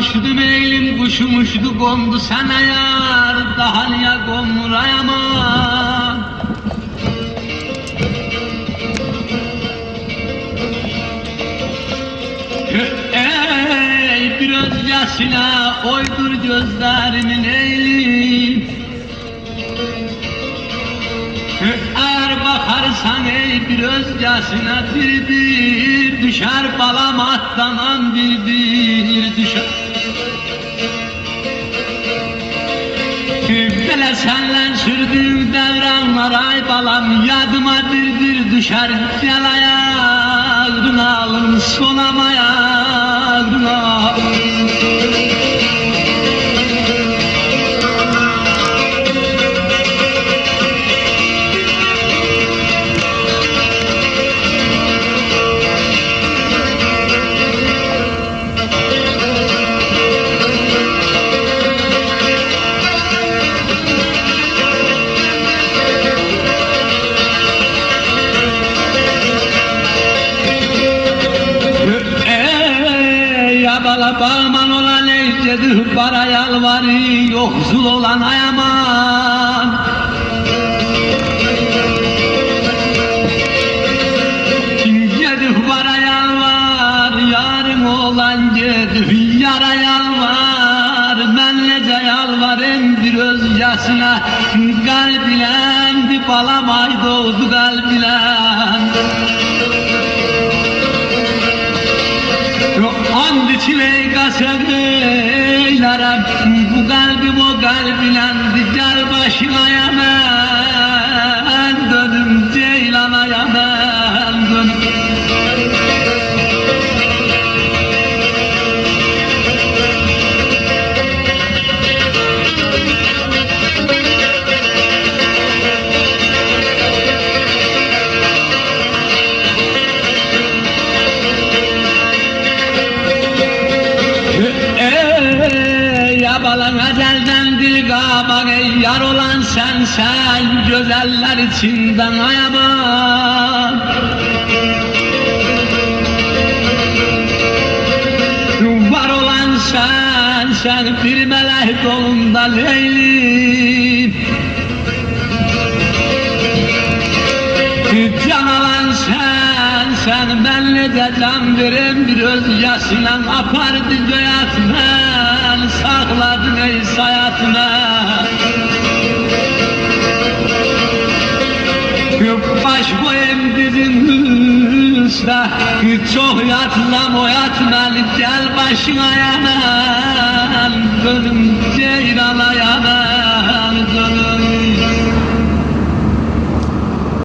uçdum eğilim kuşum uçdu kondu sana yar daha niye konurayamam. Ey bir özcesine oydur gözlerimin eğilim. Eğer bakarsan ey bir özcesine bir düşer balam atlanan bir düşer. Böyle senle sürdüğüm devranlar ay balam yadıma bir düşer. Gel ayağına alın sonam ayağına. Bala bağman olan eycedir para yalvarı yoksul olan ayaman. Cedir para yalvar yarım olan cedir yara yalvar. Ben nece yalvarım bir özcesine kalbilendi balam ay doğdu kalbilen. And içine kasem eylerim bu kalbim o kalbilendi gel başına yamen dönüm ceylana yamen dönüm. Balan ezelden dil kabak ey yar olan sen güzeller içinden ayaman. Var olan sen bir melek dolunda leylim. Can alan sen ben nece can verim bir özcesine apardı göğetmen sakladın ey sayatına. Baş boyum dizin üstüne çok yatlam o yatmel gel başına yanan dönüm ceylana yanan dönüm.